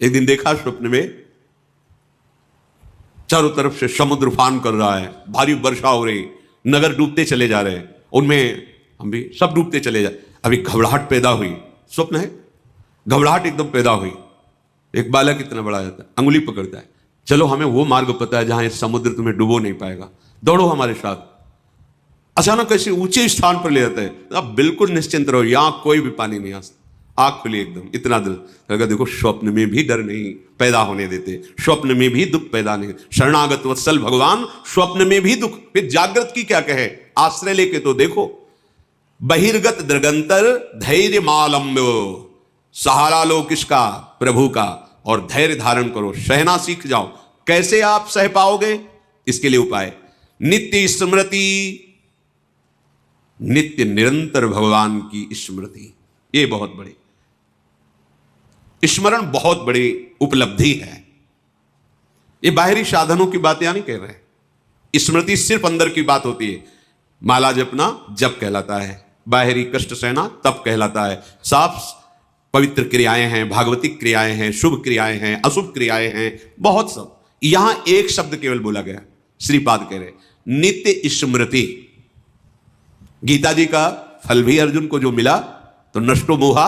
एक दिन देखा स्वप्न में चारों तरफ से समुद्र उफान कर रहा है, भारी वर्षा हो रही, नगर डूबते चले जा रहे हैं, उनमें हम भी सब डूबते चले जा। अभी घबराहट पैदा हुई, स्वप्न है, घबराहट एकदम पैदा हुई। एक बालक इतना बड़ा जाता है, अंगुली पकड़ता है, चलो हमें वो मार्ग पता है जहां ये समुद्र तुम्हें डुबो नहीं पाएगा, दौड़ो हमारे साथ। अचानक ऐसे ऊंचे स्थान पर ले जाता है, अब बिल्कुल निश्चिंत रहो, यहां कोई भी पानी नहीं आ सकता। आंख खुली एकदम, इतना दिल लगा, देखो स्वप्न में भी डर नहीं पैदा होने देते, स्वप्न में भी दुख पैदा नहीं। शरणागत वत्सल भगवान स्वप्न में भी दुख, फिर जागृत की क्या कहे, आश्रय लेके तो देखो। बहिर्गत दृगंतर धैर्य मालम्ब्यो, सहारा लो किसका, प्रभु का, और धैर्य धारण करो, सहना सीख जाओ। कैसे आप सह पाओगे, इसके लिए उपाय नित्य स्मृति, नित्य निरंतर भगवान की स्मृति, ये बहुत बड़ी स्मरण, बहुत बड़ी उपलब्धि है। ये बाहरी साधनों की बात यहां नहीं कह रहे, स्मृति सिर्फ अंदर की बात होती है। माला जपना जप कहलाता है, बाहरी कष्ट सहना तप कहलाता है। साफ पवित्र क्रियाएं हैं, भागवतिक क्रियाएं हैं, शुभ क्रियाएं हैं, अशुभ क्रियाएं हैं, बहुत सब। यहां एक शब्द केवल बोला गया, श्रीपाद कह रहे नित्य स्मृति। गीता जी का फल भी अर्जुन को जो मिला, तो नष्टो मोहा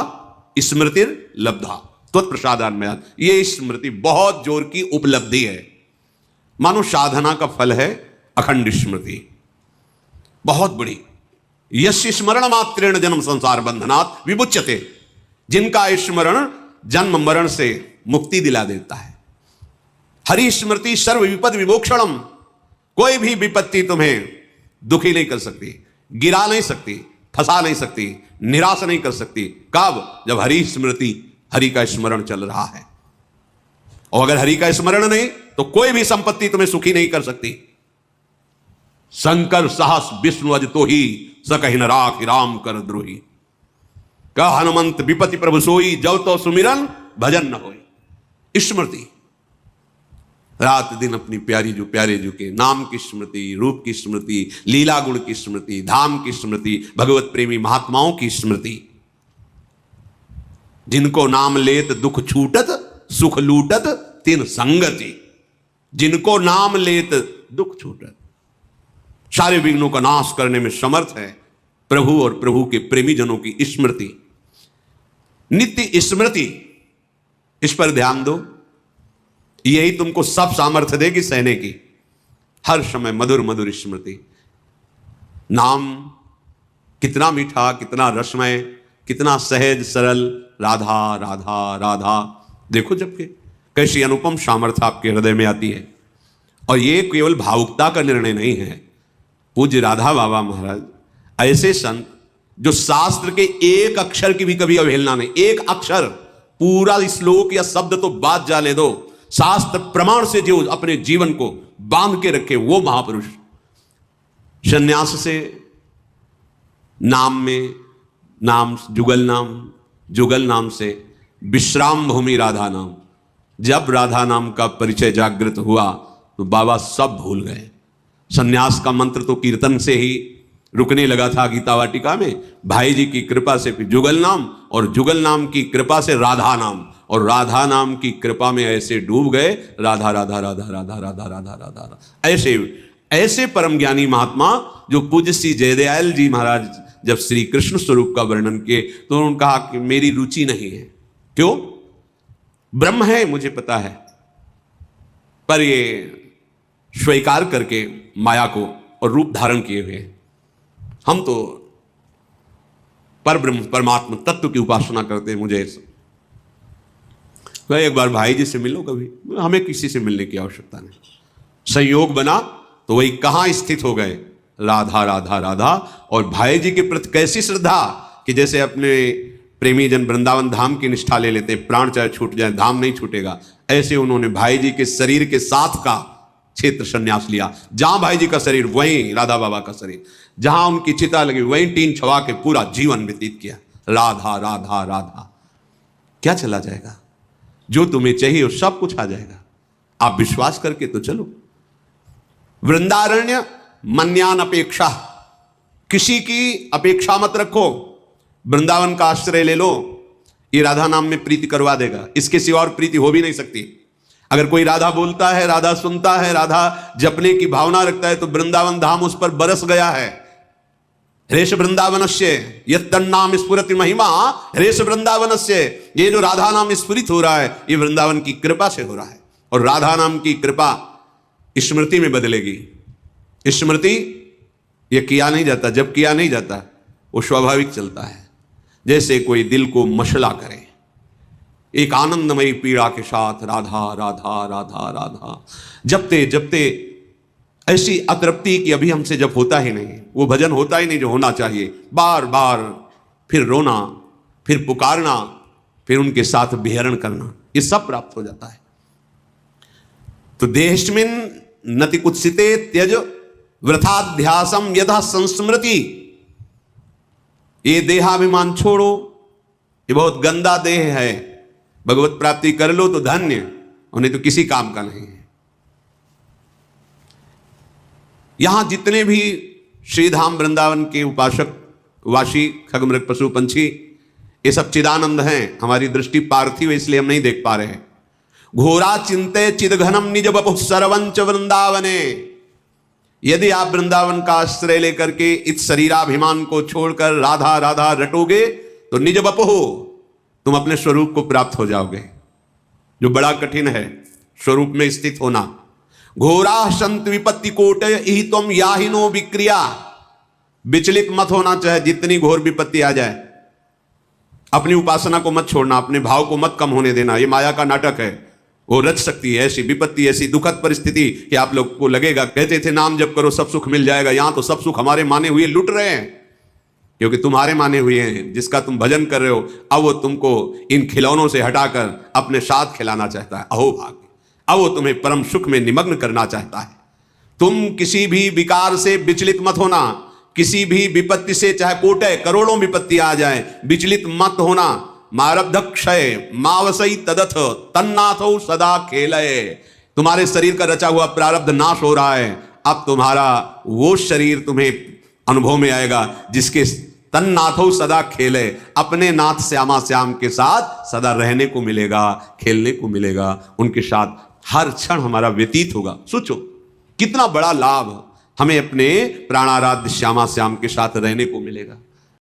स्मृतिर लब्धा त्वत्प्रसादान में, ये स्मृति बहुत जोर की उपलब्धि है। मानो साधना का फल है अखंड स्मृति, बहुत बड़ी। यस्य स्मरण मात्रेण जन्म संसार बंधनात् विमुच्यते, जिनका स्मरण जन्म मरण से मुक्ति दिला देता है। हरि स्मृति सर्व विपद विमोक्षणम, कोई भी विपत्ति तुम्हें दुखी नहीं कर सकती, गिरा नहीं सकती, फंसा नहीं सकती, निराश नहीं कर सकती। कब, जब हरि स्मृति, हरि का स्मरण चल रहा है। और अगर हरि का स्मरण नहीं, तो कोई भी संपत्ति तुम्हें सुखी नहीं कर सकती। शंकर सहस विष्णु अज तो ही सकहि न राख राम कर द्रोही, का हनुमंत विपति प्रभु सोई, जब तो सुमिरन भजन न होई। स्मृति रात दिन अपनी प्यारी जो प्यारे जो के नाम की स्मृति, रूप की स्मृति, लीला गुण की स्मृति, धाम की स्मृति, भगवत प्रेमी महात्माओं की स्मृति। जिनको नाम लेत दुख छूटत, सुख लूटत तिन संगति। जिनको नाम लेत दुख छूटत, सारे विघ्नों का नाश करने में समर्थ है प्रभु और प्रभु के प्रेमी जनों की स्मृति, नित्य स्मृति। इस पर ध्यान दो, यही तुमको सब सामर्थ्य देगी सहने की। हर समय मधुर मधुर स्मृति। नाम कितना मीठा, कितना रसमय, कितना सहज सरल, राधा राधा राधा। देखो जबकि कैसी अनुपम सामर्थ्य आपके हृदय में आती है। और ये केवल भावुकता का निर्णय नहीं है। पूज्य राधा बाबा महाराज ऐसे संत जो शास्त्र के एक अक्षर की भी कभी अवहेलना नहीं, एक अक्षर, पूरा श्लोक या शब्द तो बात जाने दो, शास्त्र प्रमाण से जो अपने जीवन को बांध के रखे, वो महापुरुष। संन्यास से नाम में नाम, जुगल नाम से विश्राम भूमि राधा नाम। जब राधा नाम का परिचय जागृत हुआ तो बाबा सब भूल गए। संन्यास का मंत्र तो कीर्तन से ही रुकने लगा था गीता वाटिका में। भाई जी की कृपा से फिर जुगल नाम, और जुगल नाम की कृपा से राधा नाम, और राधा नाम की कृपा में ऐसे डूब गए, राधा राधा राधा राधा राधा राधा राधा। ऐसे ऐसे परम ज्ञानी महात्मा जो पूज्य श्री जयदयाल जी महाराज जब श्री कृष्ण स्वरूप का वर्णन किए तो उन्होंने कहा कि मेरी रुचि नहीं है। क्यों? ब्रह्म है मुझे पता है, पर ये स्वीकार करके माया को और रूप धारण किए हुए हैं। हम तो पर ब्रह्म परमात्मा तत्व की उपासना करते हैं। मुझे एक बार भाई जी से मिलो, कभी हमें किसी से मिलने की आवश्यकता नहीं। संयोग बना तो वही कहां स्थित हो गए, राधा राधा राधा। और भाई जी के प्रति कैसी श्रद्धा कि जैसे अपने प्रेमी जन वृंदावन धाम की निष्ठा ले लेते, प्राण चाहे छूट जाए धाम नहीं छूटेगा, ऐसे उन्होंने भाई जी के शरीर के साथ का क्षेत्र संन्यास लिया। जहां भाई जी का शरीर वहीं राधा बाबा का शरीर, जहां उनकी चिता लगी वहीं टीन छवा के पूरा जीवन व्यतीत किया। राधा राधा राधा। क्या चला जाएगा? जो तुम्हें चाहिए वो सब कुछ आ जाएगा। आप विश्वास करके तो चलो। वृंदारण्य मन्यान अपेक्षा, किसी की अपेक्षा मत रखो। वृंदावन का आश्रय ले लो, ये राधा नाम में प्रीति करवा देगा, इसके सिवा और प्रीति हो भी नहीं सकती। अगर कोई राधा बोलता है, राधा सुनता है, राधा जपने की भावना रखता है, तो वृंदावन धाम उस पर बरस गया है। रेश वृंदावनस्य यत्तन्नाम स्फुरति महिमा रेश वृंदावनस्य, ये जो राधा नाम स्फुरित हो रहा है ये वृंदावन की कृपा से हो रहा है। और राधा नाम की कृपा स्मृति में बदलेगी। स्मृति ये किया नहीं जाता, जब किया नहीं जाता वो स्वाभाविक चलता है। जैसे कोई दिल को मशला करे, एक आनंदमयी पीड़ा के साथ राधा राधा राधा राधा जपते जपते ऐसी अतृप्ति कि अभी हमसे जब होता ही नहीं, वो भजन होता ही नहीं जो होना चाहिए, बार बार फिर रोना, फिर पुकारना, फिर उनके साथ विहरण करना, ये सब प्राप्त हो जाता है। तो देहस्मिन् नति कुत्सिते त्यज वृथाध्यासम यथा संस्मृति, ये देहाभिमान छोड़ो, ये बहुत गंदा देह है, भगवत प्राप्ति कर लो तो धन्य, उन्हें तो किसी काम का नहीं है। यहां जितने भी श्रीधाम वृंदावन के उपासक वासी खगमृग पशु पंछी, ये सब चिदानंद हैं। हमारी दृष्टि पार्थिव है इसलिए हम नहीं देख पा रहे हैं। घोरा चिंते चिदघनम निज बपु सर्वंच वृंदावने, यदि आप वृंदावन का आश्रय लेकर के इस शरीराभिमान को छोड़कर राधा राधा रटोगे तो निज बपु तुम अपने स्वरूप को प्राप्त हो जाओगे, जो बड़ा कठिन है स्वरूप में स्थित होना। घोरा संत विपत्ति कोट ही तुम याहिनो विक्रिया, विचलित मत होना, चाहे जितनी घोर विपत्ति आ जाए। अपनी उपासना को मत छोड़ना, अपने भाव को मत कम होने देना। ये माया का नाटक है, वो रच सकती है ऐसी विपत्ति, ऐसी दुखद परिस्थिति कि आप लोग को लगेगा, कहते थे नाम जप करो सब सुख मिल जाएगा, यहां तो सब सुख हमारे माने हुए लुट रहे हैं, क्योंकि तुम्हारे माने हुए हैं। जिसका तुम भजन कर रहे हो अब वो तुमको इन खिलौनों से हटाकर अपने साथ खिलाना चाहता है। अहो भाग्य, अब वो तुम्हें परम सुख में निमग्न करना चाहता है। तुम किसी भी विकार से विचलित मत होना, किसी भी विपत्ति से, चाहे कोटय करोड़ों विपत्ति आ जाए, विचलित मत होना। मारब्ध क्षय मावसई तदथ तन्नाथो सदा खेलय, तुम्हारे शरीर का रचा हुआ प्रारब्ध नाश हो रहा है। अब तुम्हारा वो शरीर तुम्हें अनुभव में आएगा जिसके तन्नाथो सदा खेले, अपने नाथ श्यामा श्याम के साथ सदा रहने को मिलेगा, खेलने को मिलेगा, उनके साथ हर क्षण हमारा व्यतीत होगा। सोचो कितना बड़ा लाभ हमें अपने प्राणाराध्य श्यामा श्याम के साथ रहने को मिलेगा।